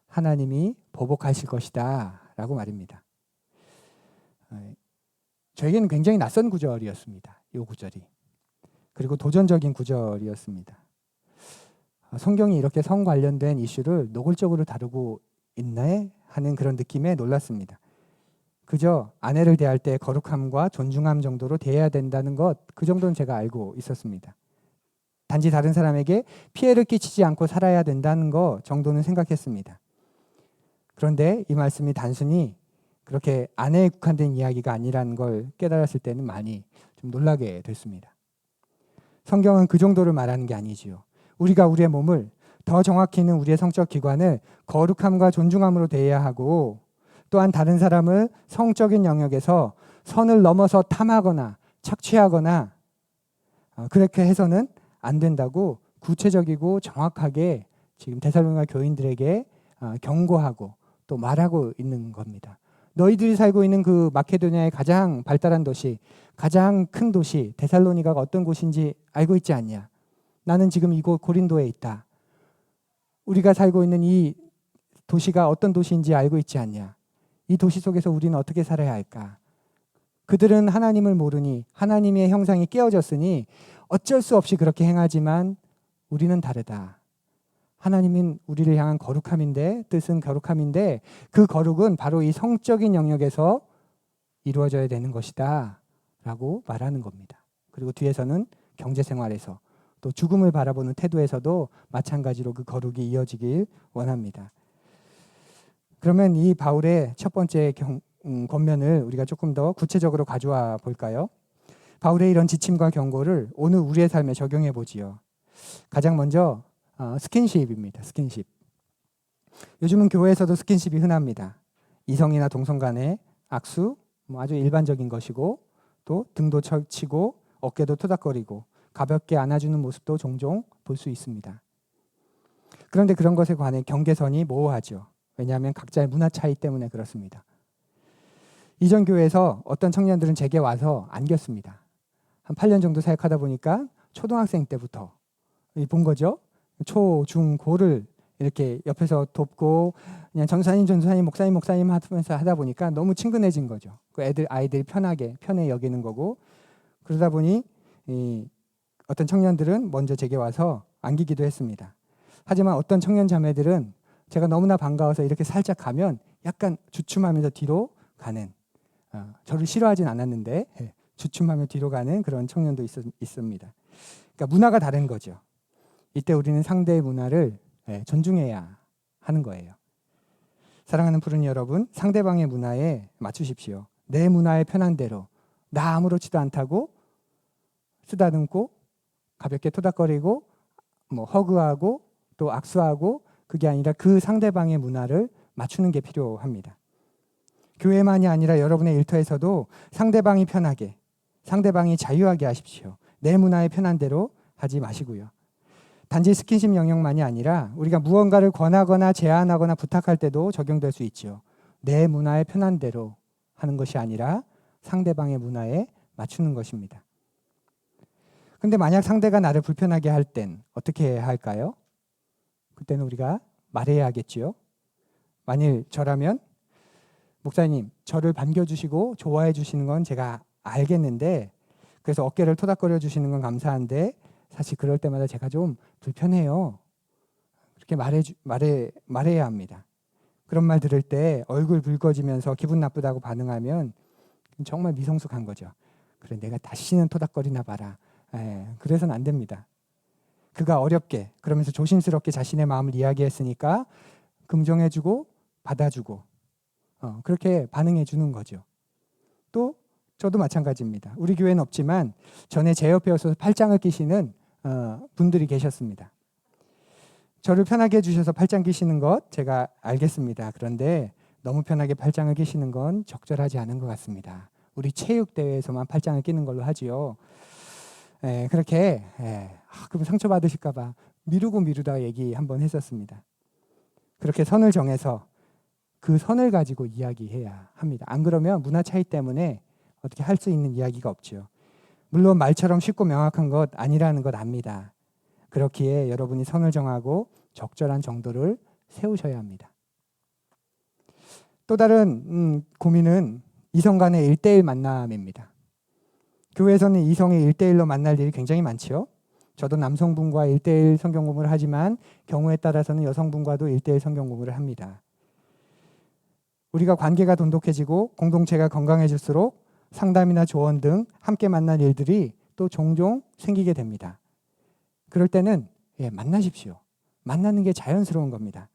하나님이 보복하실 것이다 라고 말입니다. 저에게는 굉장히 낯선 구절이었습니다. 이 구절이. 그리고 도전적인 구절이었습니다. 성경이 이렇게 성 관련된 이슈를 노골적으로 다루고 있네 하는 그런 느낌에 놀랐습니다. 그저 아내를 대할 때 거룩함과 존중함 정도로 대해야 된다는 것, 그 정도는 제가 알고 있었습니다. 단지 다른 사람에게 피해를 끼치지 않고 살아야 된다는 것 정도는 생각했습니다. 그런데 이 말씀이 단순히 그렇게 아내에 국한된 이야기가 아니라는 걸 깨달았을 때는 많이 좀 놀라게 됐습니다. 성경은 그 정도를 말하는 게 아니지요. 우리가 우리의 몸을, 더 정확히는 우리의 성적 기관을 거룩함과 존중함으로 대해야 하고, 또한 다른 사람을 성적인 영역에서 선을 넘어서 탐하거나 착취하거나 그렇게 해서는 안 된다고 구체적이고 정확하게 지금 데살로니가 교인들에게 경고하고 또 말하고 있는 겁니다. 너희들이 살고 있는 그 마케도니아의 가장 발달한 도시, 가장 큰 도시 데살로니가가 어떤 곳인지 알고 있지 않냐? 나는 지금 이곳 고린도에 있다. 우리가 살고 있는 이 도시가 어떤 도시인지 알고 있지 않냐? 이 도시 속에서 우리는 어떻게 살아야 할까? 그들은 하나님을 모르니 하나님의 형상이 깨어졌으니 어쩔 수 없이 그렇게 행하지만 우리는 다르다. 하나님은 우리를 향한 거룩함인데, 뜻은 거룩함인데 그 거룩은 바로 이 성적인 영역에서 이루어져야 되는 것이다 라고 말하는 겁니다. 그리고 뒤에서는 경제생활에서 또 죽음을 바라보는 태도에서도 마찬가지로 그 거룩이 이어지길 원합니다. 그러면 이 바울의 첫 번째 권면을 우리가 조금 더 구체적으로 가져와 볼까요? 바울의 이런 지침과 경고를 오늘 우리의 삶에 적용해 보지요. 가장 먼저 스킨십입니다. 스킨십. 요즘은 교회에서도 스킨십이 흔합니다. 이성이나 동성 간의 악수, 아주 일반적인 것이고, 또 등도 치고 어깨도 토닥거리고 가볍게 안아주는 모습도 종종 볼 수 있습니다. 그런데 그런 것에 관해 경계선이 모호하죠. 왜냐하면 각자의 문화 차이 때문에 그렇습니다. 이전 교회에서 어떤 청년들은 제게 와서 안겼습니다. 한 8년 정도 사역하다 보니까 초등학생 때부터 본 거죠. 초, 중, 고를 이렇게 옆에서 돕고 그냥 전사님, 목사님 하면서 하다 보니까 너무 친근해진 거죠. 그 아이들이 편해 여기는 거고, 그러다 보니 어떤 청년들은 먼저 제게 와서 안기기도 했습니다. 하지만 어떤 청년 자매들은 제가 너무나 반가워서 이렇게 살짝 가면 약간 주춤하면서 뒤로 가는, 저를 싫어하진 않았는데 주춤하며 뒤로 가는 그런 청년도 있습니다. 그러니까 문화가 다른 거죠. 이때 우리는 상대의 문화를 존중해야 하는 거예요. 사랑하는 푸른 여러분, 상대방의 문화에 맞추십시오. 내 문화에 편한 대로, 나 아무렇지도 않다고 쓰다듬고 가볍게 토닥거리고 허그하고 또 악수하고, 그게 아니라 그 상대방의 문화를 맞추는 게 필요합니다. 교회만이 아니라 여러분의 일터에서도 상대방이 편하게, 상대방이 자유하게 하십시오. 내 문화에 편한 대로 하지 마시고요. 단지 스킨십 영역만이 아니라 우리가 무언가를 권하거나 제안하거나 부탁할 때도 적용될 수 있죠. 내 문화에 편한 대로 하는 것이 아니라 상대방의 문화에 맞추는 것입니다. 근데 만약 상대가 나를 불편하게 할 땐 어떻게 해야 할까요? 그때는 우리가 말해야겠지요. 만일 저라면 목사님, 저를 반겨주시고 좋아해 주시는 건 제가 알겠는데, 그래서 어깨를 토닥거려 주시는 건 감사한데 사실 그럴 때마다 제가 좀 불편해요. 그렇게 말해야 합니다. 그런 말 들을 때 얼굴 붉어지면서 기분 나쁘다고 반응하면 정말 미성숙한 거죠. 그래, 내가 다시는 토닥거리나 봐라. 그래서는 안 됩니다. 그가 어렵게 그러면서 조심스럽게 자신의 마음을 이야기했으니까 긍정해주고 받아주고 그렇게 반응해 주는 거죠. 또 저도 마찬가지입니다. 우리 교회는 없지만 전에 제 옆에 서서 팔짱을 끼시는 분들이 계셨습니다. 저를 편하게 해주셔서 팔짱 끼시는 것 제가 알겠습니다. 그런데 너무 편하게 팔짱을 끼시는 건 적절하지 않은 것 같습니다. 우리 체육대회에서만 팔짱을 끼는 걸로 하지요. 그렇게 그럼 상처받으실까 봐 미루다 얘기 한번 했었습니다. 그렇게 선을 정해서 그 선을 가지고 이야기해야 합니다. 안 그러면 문화 차이 때문에 어떻게 할 수 있는 이야기가 없죠. 물론 말처럼 쉽고 명확한 것 아니라는 것 압니다. 그렇기에 여러분이 선을 정하고 적절한 정도를 세우셔야 합니다. 또 다른 고민은 이성 간의 1대1 만남입니다. 교회에서는 이성이 1대1로 만날 일이 굉장히 많죠. 저도 남성분과 1대1 성경 공부를 하지만 경우에 따라서는 여성분과도 1대1 성경 공부를 합니다. 우리가 관계가 돈독해지고 공동체가 건강해질수록 상담이나 조언 등 함께 만날 일들이 또 종종 생기게 됩니다. 그럴 때는 만나십시오. 만나는 게 자연스러운 겁니다.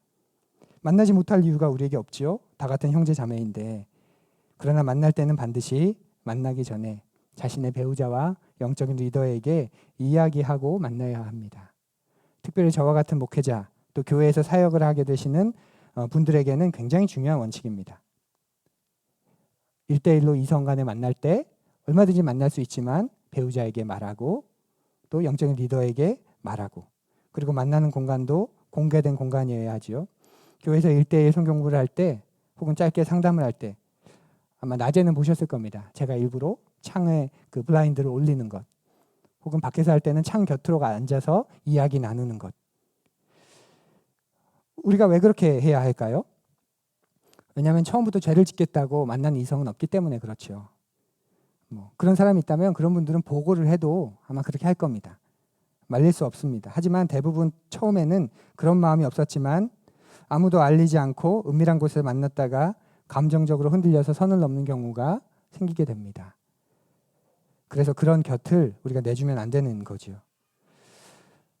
만나지 못할 이유가 우리에게 없지요. 다 같은 형제 자매인데. 그러나 만날 때는 반드시 만나기 전에 자신의 배우자와 영적인 리더에게 이야기하고 만나야 합니다. 특별히 저와 같은 목회자, 또 교회에서 사역을 하게 되시는 분들에게는 굉장히 중요한 원칙입니다. 1대1로 이성 간에 만날 때 얼마든지 만날 수 있지만 배우자에게 말하고 또 영적인 리더에게 말하고 그리고 만나는 공간도 공개된 공간이어야 하죠. 교회에서 1대1 성경 공부를 할 때 혹은 짧게 상담을 할 때 아마 낮에는 보셨을 겁니다. 제가 일부러 창에 그 블라인드를 올리는 것 혹은 밖에서 할 때는 창 곁으로 앉아서 이야기 나누는 것. 우리가 왜 그렇게 해야 할까요? 왜냐하면 처음부터 죄를 짓겠다고 만난 이성은 없기 때문에 그렇죠. 그런 사람이 있다면 그런 분들은 보고를 해도 아마 그렇게 할 겁니다. 말릴 수 없습니다. 하지만 대부분 처음에는 그런 마음이 없었지만 아무도 알리지 않고 은밀한 곳에서 만났다가 감정적으로 흔들려서 선을 넘는 경우가 생기게 됩니다. 그래서 그런 곁을 우리가 내주면 안 되는 거죠.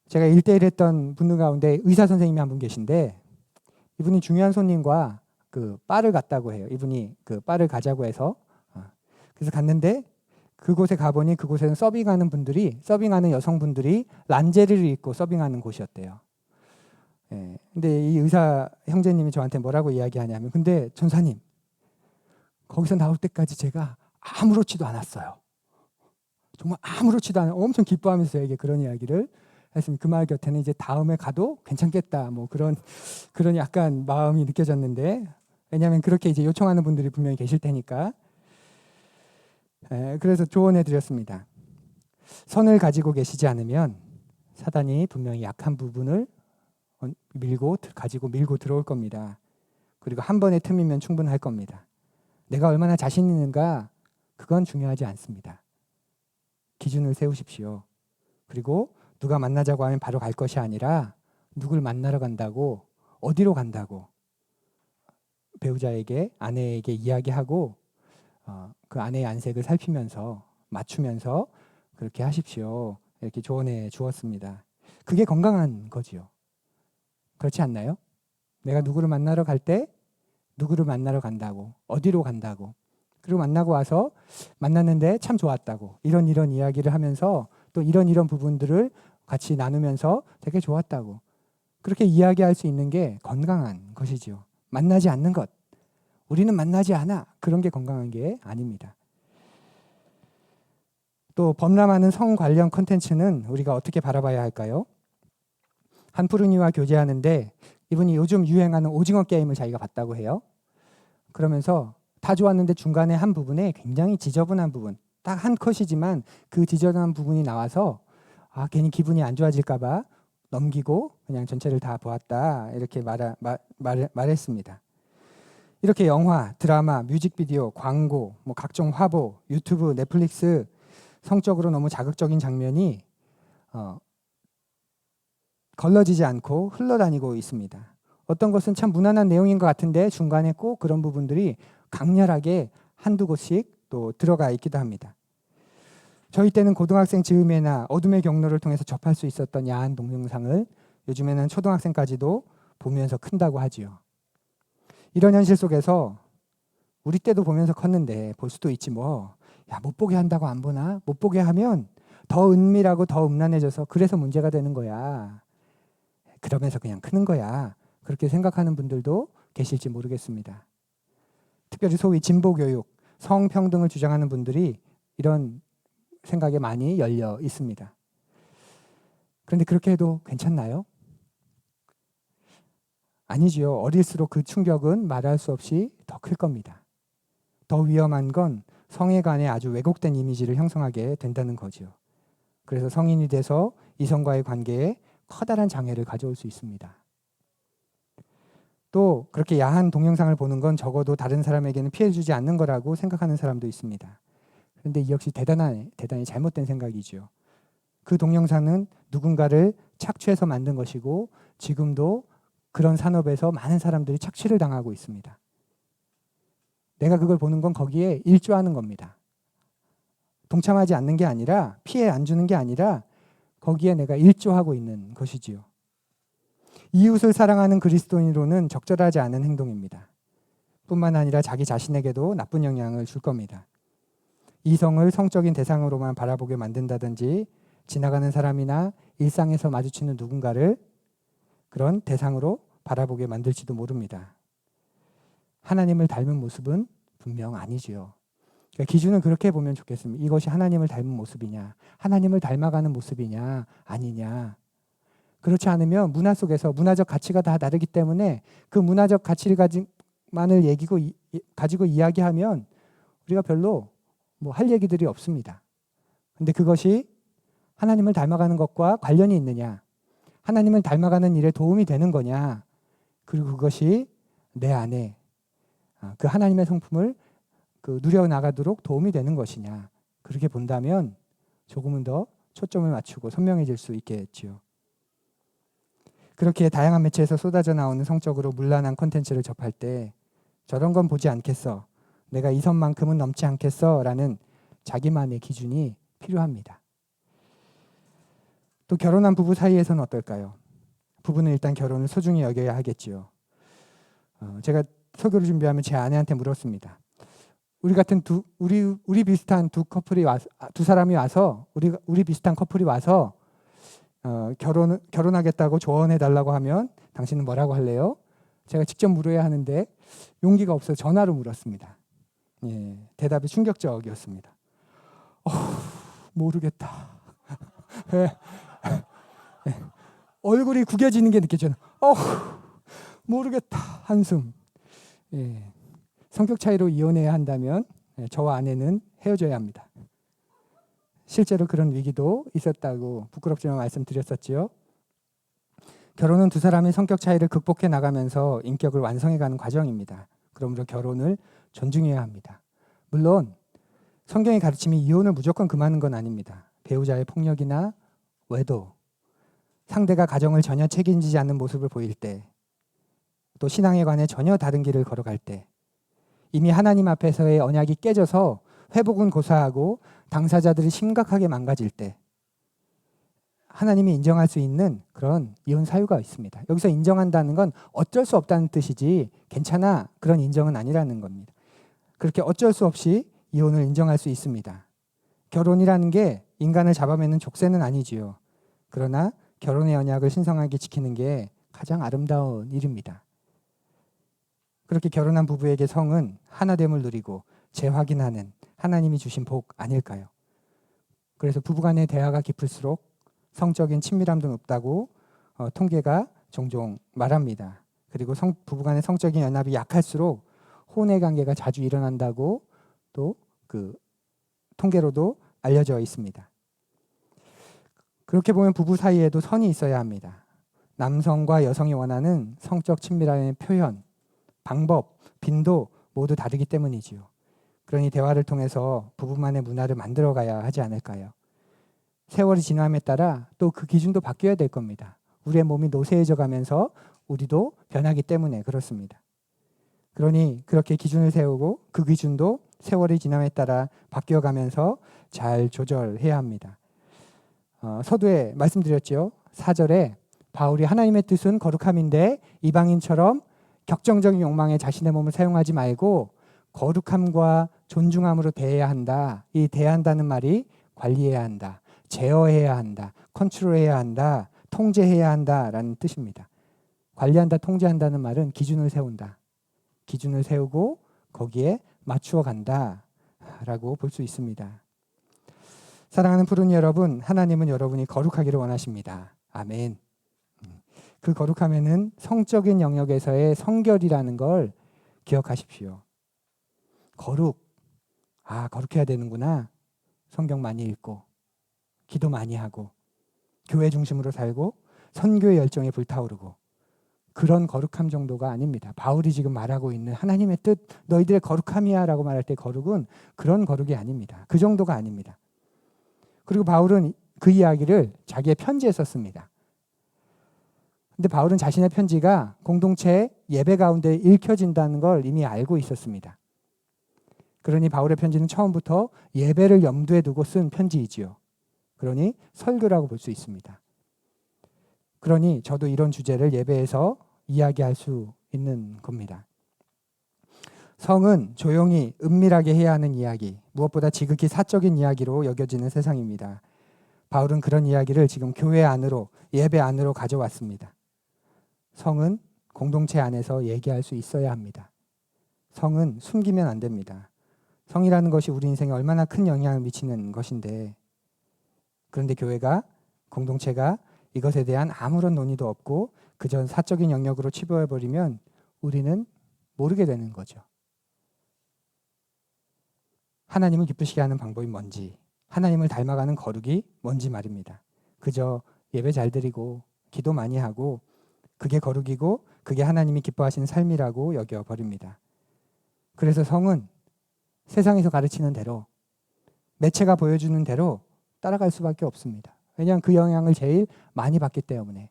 제가 1대1 했던 분들 가운데 의사 선생님이 한 분 계신데 이분이 중요한 손님과 그 바를 갔다고 해요. 이분이 그 바를 가자고 해서 그래서 갔는데 그곳에 가보니 그곳에는 서빙하는 여성분들이 란제리를 입고 서빙하는 곳이었대요. 근데 이 의사 형제님이 저한테 뭐라고 이야기하냐면 근데 전사님 거기서 나올 때까지 제가 아무렇지도 않았어요. 정말 아무렇지도 않아요. 엄청 기뻐하면서 저에게 그런 이야기를 했습니다. 그 말 곁에는 이제 다음에 가도 괜찮겠다 그런 약간 마음이 느껴졌는데 왜냐하면 그렇게 이제 요청하는 분들이 분명히 계실 테니까 그래서 조언해 드렸습니다. 선을 가지고 계시지 않으면 사단이 분명히 약한 부분을 밀고 들어올 겁니다. 그리고 한 번의 틈이면 충분할 겁니다. 내가 얼마나 자신 있는가 그건 중요하지 않습니다. 기준을 세우십시오. 그리고 누가 만나자고 하면 바로 갈 것이 아니라 누굴 만나러 간다고 어디로 간다고 배우자에게 아내에게 이야기하고 그 아내의 안색을 살피면서 맞추면서 그렇게 하십시오. 이렇게 조언해 주었습니다. 그게 건강한 거지요. 그렇지 않나요? 내가 누구를 만나러 갈 때 누구를 만나러 간다고 어디로 간다고 그리고 만나고 와서 만났는데 참 좋았다고 이런 이야기를 하면서 또 이런 부분들을 같이 나누면서 되게 좋았다고 그렇게 이야기할 수 있는 게 건강한 것이지요. 만나지 않는 것 우리는 만나지 않아 그런 게 건강한 게 아닙니다. 또 범람하는 성 관련 콘텐츠는 우리가 어떻게 바라봐야 할까요? 한 푸른이와 교제하는데 이분이 요즘 유행하는 오징어 게임을 자기가 봤다고 해요. 그러면서 다 좋았는데 중간에 한 부분에 굉장히 지저분한 부분 딱 한 컷이지만 그 지저분한 부분이 나와서 괜히 기분이 안 좋아질까봐 넘기고 그냥 전체를 다 보았다 이렇게 말했습니다. 이렇게 영화, 드라마, 뮤직비디오, 광고, 뭐 각종 화보, 유튜브, 넷플릭스 성적으로 너무 자극적인 장면이 걸러지지 않고 흘러다니고 있습니다. 어떤 것은 참 무난한 내용인 것 같은데 중간에 꼭 그런 부분들이 강렬하게 한두 곳씩 또 들어가 있기도 합니다. 저희 때는 고등학생 즈음에나 어둠의 경로를 통해서 접할 수 있었던 야한 동영상을 요즘에는 초등학생까지도 보면서 큰다고 하지요. 이런 현실 속에서 우리 때도 보면서 컸는데 볼 수도 있지 뭐. 야, 못 보게 한다고 안 보나? 못 보게 하면 더 은밀하고 더 음란해져서 그래서 문제가 되는 거야. 그러면서 그냥 크는 거야. 그렇게 생각하는 분들도 계실지 모르겠습니다. 특별히 소위 진보교육, 성평등을 주장하는 분들이 이런 생각에 많이 열려 있습니다. 그런데 그렇게 해도 괜찮나요? 아니지요. 어릴수록 그 충격은 말할 수 없이 더 클 겁니다. 더 위험한 건 성에 관해 아주 왜곡된 이미지를 형성하게 된다는 거지요. 그래서 성인이 돼서 이성과의 관계에 커다란 장애를 가져올 수 있습니다. 또 그렇게 야한 동영상을 보는 건 적어도 다른 사람에게는 피해 주지 않는 거라고 생각하는 사람도 있습니다. 그런데 이 역시 대단히 잘못된 생각이죠. 그 동영상은 누군가를 착취해서 만든 것이고 지금도 그런 산업에서 많은 사람들이 착취를 당하고 있습니다. 내가 그걸 보는 건 거기에 일조하는 겁니다. 동참하지 않는 게 아니라 피해 안 주는 게 아니라 거기에 내가 일조하고 있는 것이지요. 이웃을 사랑하는 그리스도인으로는 적절하지 않은 행동입니다. 뿐만 아니라 자기 자신에게도 나쁜 영향을 줄 겁니다. 이성을 성적인 대상으로만 바라보게 만든다든지 지나가는 사람이나 일상에서 마주치는 누군가를 그런 대상으로 바라보게 만들지도 모릅니다. 하나님을 닮은 모습은 분명 아니지요. 그러니까 기준은 그렇게 보면 좋겠습니다. 이것이 하나님을 닮은 모습이냐, 하나님을 닮아가는 모습이냐, 아니냐. 그렇지 않으면 문화 속에서 문화적 가치가 다 다르기 때문에 그 문화적 가치를 가지고 이야기하면 우리가 별로 뭐 할 얘기들이 없습니다. 근데 그것이 하나님을 닮아가는 것과 관련이 있느냐, 하나님을 닮아가는 일에 도움이 되는 거냐, 그리고 그것이 내 안에 그 하나님의 성품을 누려나가도록 도움이 되는 것이냐, 그렇게 본다면 조금은 더 초점을 맞추고 선명해질 수 있겠지요. 그렇게 다양한 매체에서 쏟아져 나오는 성적으로 문란한 콘텐츠를 접할 때 저런 건 보지 않겠어, 내가 이 선만큼은 넘지 않겠어 라는 자기만의 기준이 필요합니다. 또 결혼한 부부 사이에서는 어떨까요? 부부는 일단 결혼을 소중히 여겨야 하겠지요. 제가 설교를 준비하면 제 아내한테 물었습니다. 우리 같은 우리 비슷한 두 사람이 와서 우리 비슷한 커플이 와서 결혼하겠다고 조언해 달라고 하면 당신은 뭐라고 할래요? 제가 직접 물어야 하는데 용기가 없어서 전화로 물었습니다. 예, 대답이 충격적이었습니다. 모르겠다. 예, 예, 얼굴이 구겨지는 게 느껴져요. 모르겠다. 한숨. 예, 성격 차이로 이혼해야 한다면 저와 아내는 헤어져야 합니다. 실제로 그런 위기도 있었다고 부끄럽지만 말씀드렸었지요. 결혼은 두 사람의 성격 차이를 극복해 나가면서 인격을 완성해가는 과정입니다. 그러므로 결혼을 존중해야 합니다. 물론 성경의 가르침이 이혼을 무조건 금하는 건 아닙니다. 배우자의 폭력이나 외도, 상대가 가정을 전혀 책임지지 않는 모습을 보일 때, 또 신앙에 관해 전혀 다른 길을 걸어갈 때, 이미 하나님 앞에서의 언약이 깨져서 회복은 고사하고 당사자들이 심각하게 망가질 때 하나님이 인정할 수 있는 그런 이혼 사유가 있습니다. 여기서 인정한다는 건 어쩔 수 없다는 뜻이지 괜찮아 그런 인정은 아니라는 겁니다. 그렇게 어쩔 수 없이 이혼을 인정할 수 있습니다. 결혼이라는 게 인간을 잡아매는 족쇄는 아니지요. 그러나 결혼의 언약을 신성하게 지키는 게 가장 아름다운 일입니다. 그렇게 결혼한 부부에게 성은 하나됨을 누리고 재확인하는 하나님이 주신 복 아닐까요? 그래서 부부간의 대화가 깊을수록 성적인 친밀함도 높다고 통계가 종종 말합니다. 그리고 부부간의 성적인 연합이 약할수록 혼외 관계가 자주 일어난다고 또 그 통계로도 알려져 있습니다. 그렇게 보면 부부 사이에도 선이 있어야 합니다. 남성과 여성이 원하는 성적 친밀함의 표현, 방법, 빈도 모두 다르기 때문이지요. 그러니 대화를 통해서 부부만의 문화를 만들어가야 하지 않을까요? 세월이 지남에 따라 또 그 기준도 바뀌어야 될 겁니다. 우리의 몸이 노쇠해져 가면서 우리도 변하기 때문에 그렇습니다. 그러니 그렇게 기준을 세우고 그 기준도 세월이 지남에 따라 바뀌어가면서 잘 조절해야 합니다. 서두에 말씀드렸죠. 4절에 바울이 하나님의 뜻은 거룩함인데 이방인처럼 격정적인 욕망에 자신의 몸을 사용하지 말고 거룩함과 존중함으로 대해야 한다. 이 대한다는 말이 관리해야 한다, 제어해야 한다, 컨트롤해야 한다, 통제해야 한다라는 뜻입니다. 관리한다, 통제한다는 말은 기준을 세운다. 기준을 세우고 거기에 맞추어 간다라고 볼 수 있습니다. 사랑하는 푸른 여러분, 하나님은 여러분이 거룩하기를 원하십니다. 아멘. 그 거룩함에는 성적인 영역에서의 성결이라는 걸 기억하십시오. 거룩, 거룩해야 되는구나. 성경 많이 읽고 기도 많이 하고 교회 중심으로 살고 선교의 열정에 불타오르고 그런 거룩함 정도가 아닙니다. 바울이 지금 말하고 있는 하나님의 뜻, 너희들의 거룩함이야 라고 말할 때 거룩은 그런 거룩이 아닙니다. 그 정도가 아닙니다. 그리고 바울은 그 이야기를 자기의 편지에 썼습니다. 근데 바울은 자신의 편지가 공동체 예배 가운데 읽혀진다는 걸 이미 알고 있었습니다. 그러니 바울의 편지는 처음부터 예배를 염두에 두고 쓴 편지이지요. 그러니 설교라고 볼 수 있습니다. 그러니 저도 이런 주제를 예배에서 이야기할 수 있는 겁니다. 성은 조용히 은밀하게 해야 하는 이야기, 무엇보다 지극히 사적인 이야기로 여겨지는 세상입니다. 바울은 그런 이야기를 지금 교회 안으로, 예배 안으로 가져왔습니다. 성은 공동체 안에서 얘기할 수 있어야 합니다. 성은 숨기면 안 됩니다. 성이라는 것이 우리 인생에 얼마나 큰 영향을 미치는 것인데, 그런데 교회가, 공동체가 이것에 대한 아무런 논의도 없고 그저 사적인 영역으로 치부해버리면 우리는 모르게 되는 거죠. 하나님을 기쁘시게 하는 방법이 뭔지, 하나님을 닮아가는 거룩이 뭔지 말입니다. 그저 예배 잘 드리고 기도 많이 하고 그게 거룩이고 그게 하나님이 기뻐하시는 삶이라고 여겨버립니다. 그래서 성은 세상에서 가르치는 대로, 매체가 보여주는 대로 따라갈 수밖에 없습니다. 왜냐하면 그 영향을 제일 많이 받기 때문에.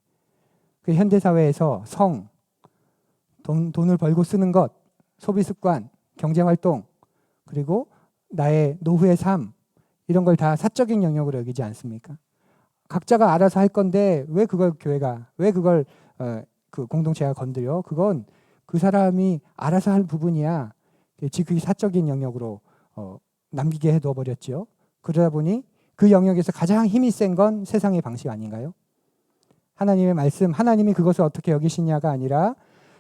그 현대사회에서 성, 돈을 벌고 쓰는 것, 소비 습관, 경제활동, 그리고 나의 노후의 삶, 이런 걸 다 사적인 영역으로 여기지 않습니까? 각자가 알아서 할 건데 왜 그걸 교회가, 왜 그걸 그 공동체가 건드려? 그건 그 사람이 알아서 할 부분이야. 지극히 사적인 영역으로 남기게 해둬 버렸죠. 그러다 보니 그 영역에서 가장 힘이 센 건 세상의 방식 아닌가요? 하나님의 말씀, 하나님이 그것을 어떻게 여기시냐가 아니라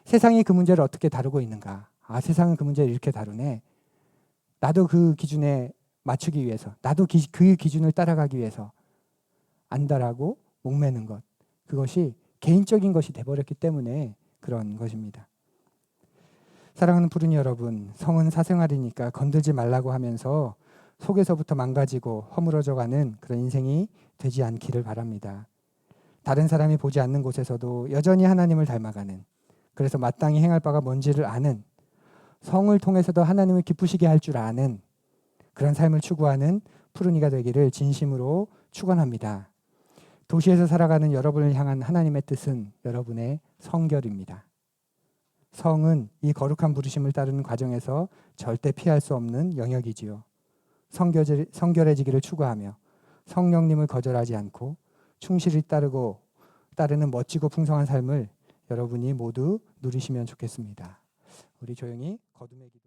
세상이 그 문제를 어떻게 다루고 있는가. 세상은 그 문제를 이렇게 다루네. 나도 그 기준에 맞추기 위해서, 나도 그 기준을 따라가기 위해서 안다라고 목매는 것. 그것이 개인적인 것이 돼버렸기 때문에 그런 것입니다. 사랑하는 푸른 여러분, 성은 사생활이니까 건들지 말라고 하면서 속에서부터 망가지고 허물어져가는 그런 인생이 되지 않기를 바랍니다. 다른 사람이 보지 않는 곳에서도 여전히 하나님을 닮아가는, 그래서 마땅히 행할 바가 뭔지를 아는, 성을 통해서도 하나님을 기쁘시게 할 줄 아는 그런 삶을 추구하는 푸른이가 되기를 진심으로 축원합니다. 도시에서 살아가는 여러분을 향한 하나님의 뜻은 여러분의 성결입니다. 성은 이 거룩한 부르심을 따르는 과정에서 절대 피할 수 없는 영역이지요. 성결해지기를 추구하며 성령님을 거절하지 않고 충실히 따르는 멋지고 풍성한 삶을 여러분이 모두 누리시면 좋겠습니다. 우리 조용히 거듭의 기도